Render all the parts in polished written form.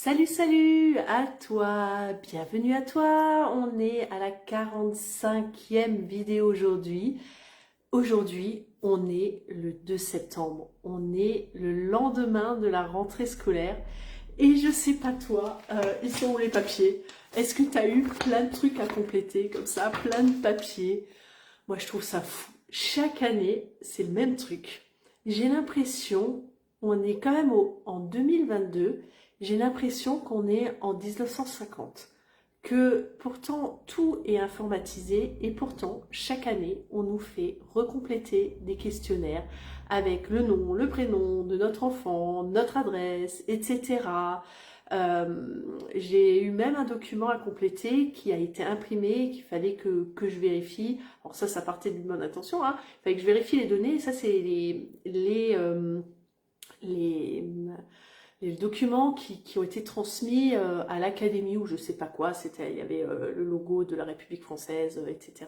Salut, salut à toi, bienvenue à toi, on est à la 45e vidéo aujourd'hui. Aujourd'hui, on est le 2 septembre, on est le lendemain de la rentrée scolaire et je sais pas toi, ils sont où les papiers? Est-ce que tu as eu plein de trucs à compléter comme ça, plein de papiers? Moi je trouve ça fou. Chaque année, c'est le même truc. J'ai l'impression, on est quand même en 2022, j'ai l'impression qu'on est en 1950. Que pourtant tout est informatisé et pourtant chaque année on nous fait recompléter des questionnaires avec le nom, le prénom de notre enfant, notre adresse, etc. J'ai eu même un document à compléter qui a été imprimé, qu'il fallait que je vérifie. Alors ça partait d'une bonne intention, hein. Il fallait que je vérifie les données. Ça, c'est les, les documents qui ont été transmis à l'académie ou je sais pas quoi. Il y avait le logo de la République française, etc.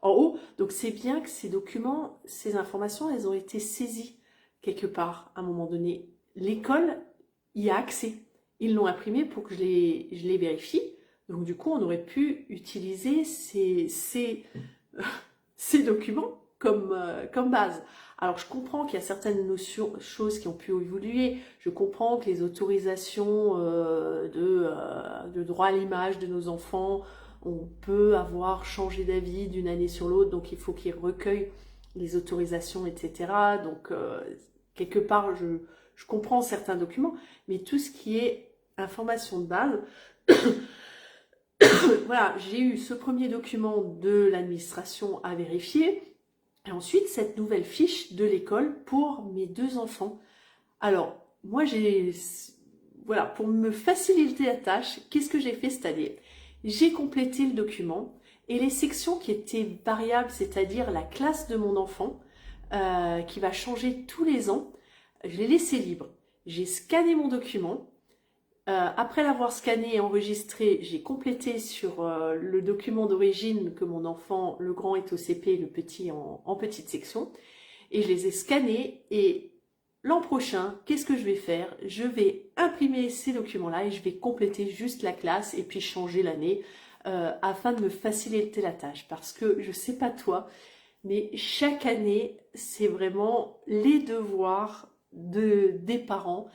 En haut. Donc c'est bien que ces documents, ces informations, elles ont été saisies quelque part à un moment donné. L'école y a accès. Ils l'ont imprimé pour que je les vérifie. Donc du coup, on aurait pu utiliser ces documents comme base. Alors je comprends qu'il y a certaines choses qui ont pu évoluer. Je comprends que les autorisations de droit à l'image de nos enfants, on peut avoir changé d'avis d'une année sur l'autre, donc il faut qu'ils recueillent les autorisations, etc. Donc quelque part, je comprends certains documents, mais tout ce qui est information de base, voilà, j'ai eu ce premier document de l'administration à vérifier, et ensuite cette nouvelle fiche de l'école pour mes deux enfants. Alors, moi voilà, pour me faciliter la tâche, qu'est-ce que j'ai fait cette année? J'ai complété le document et les sections qui étaient variables, c'est-à-dire la classe de mon enfant, qui va changer tous les ans, je l'ai laissé libre. J'ai scanné mon document. Après l'avoir scanné et enregistré, j'ai complété sur le document d'origine que mon enfant, le grand est au CP, le petit en petite section. Et je les ai scannés et l'an prochain, qu'est-ce que je vais faire? Je vais imprimer ces documents-là et je vais compléter juste la classe et puis changer l'année afin de me faciliter la tâche. Parce que je sais pas toi, mais chaque année, c'est vraiment les devoirs des parents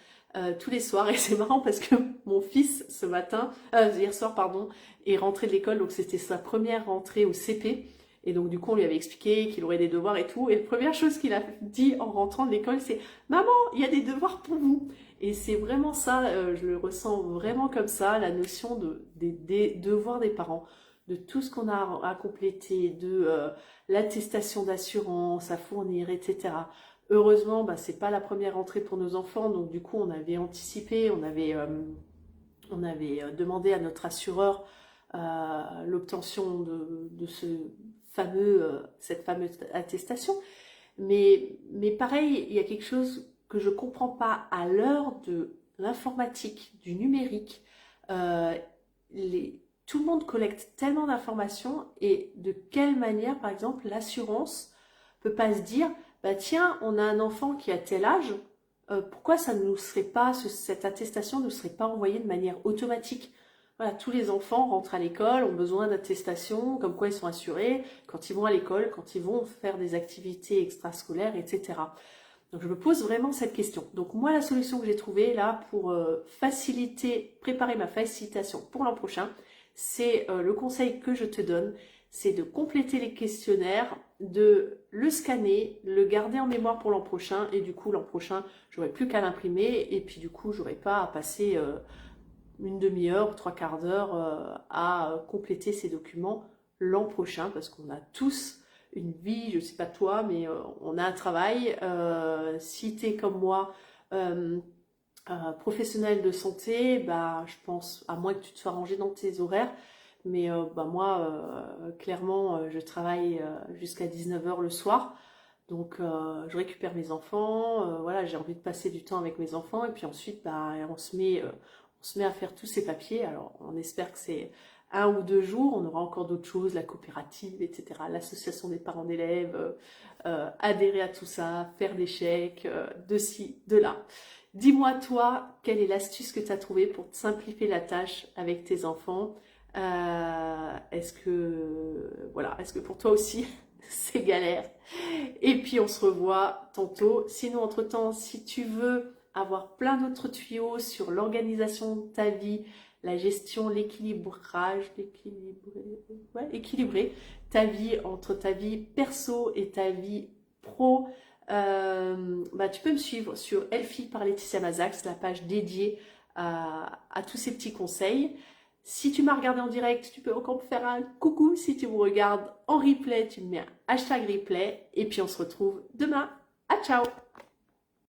tous les soirs. Et c'est marrant parce que mon fils, hier soir, pardon, est rentré de l'école. Donc c'était sa première rentrée au CP. Et donc du coup, on lui avait expliqué qu'il aurait des devoirs et tout. Et la première chose qu'il a dit en rentrant de l'école, c'est « Maman, il y a des devoirs pour vous !» Et c'est vraiment ça, je le ressens vraiment comme ça, la notion des devoirs des parents, de tout ce qu'on a à compléter, de l'attestation d'assurance à fournir, etc. Heureusement, bah, c'est pas la première rentrée pour nos enfants, donc du coup on avait anticipé, on avait demandé à notre assureur l'obtention de cette fameuse attestation. Mais pareil, il y a quelque chose que je comprends pas à l'heure de l'informatique, du numérique. Euh, Tout le monde collecte tellement d'informations et de quelle manière, par exemple, l'assurance peut pas se dire, bah tiens, on a un enfant qui a tel âge, pourquoi ça ne nous serait pas, cette attestation ne serait pas envoyée de manière automatique? Voilà, tous les enfants rentrent à l'école, ont besoin d'attestation, comme quoi ils sont assurés quand ils vont à l'école, quand ils vont faire des activités extrascolaires, etc. Donc je me pose vraiment cette question. Donc moi, la solution que j'ai trouvée là pour préparer ma facilitation pour l'an prochain, c'est le conseil que je te donne, c'est de compléter les questionnaires, de le scanner, le garder en mémoire pour l'an prochain, et du coup l'an prochain, j'aurai plus qu'à l'imprimer, et puis du coup, j'aurai pas à passer une demi-heure, trois quarts d'heure à compléter ces documents l'an prochain, parce qu'on a tous une vie, je sais pas toi, mais on a un travail. Si tu es comme moi, professionnel de santé, bah, je pense, à moins que tu te sois rangé dans tes horaires, mais bah, moi, clairement, je travaille jusqu'à 19h le soir. Donc, je récupère mes enfants, voilà, j'ai envie de passer du temps avec mes enfants, et puis ensuite, bah, on se met à faire tous ces papiers. Alors, on espère que c'est 1 ou 2 jours, on aura encore d'autres choses, la coopérative, etc., l'association des parents d'élèves, adhérer à tout ça, faire des chèques, de ci, de là. Dis-moi toi, quelle est l'astuce que tu as trouvée pour te simplifier la tâche avec tes enfants? Est-ce que pour toi aussi c'est galère? Et puis on se revoit tantôt. Sinon, entre-temps, si tu veux avoir plein d'autres tuyaux sur l'organisation de ta vie, la gestion, équilibrer ta vie entre ta vie perso et ta vie pro, tu peux me suivre sur Elfie par Laetitia Mazax, la page dédiée à tous ces petits conseils. Si tu m'as regardé en direct, tu peux encore me faire un coucou. Si tu me regardes en replay, tu me mets un hashtag replay. Et puis on se retrouve demain. À ciao!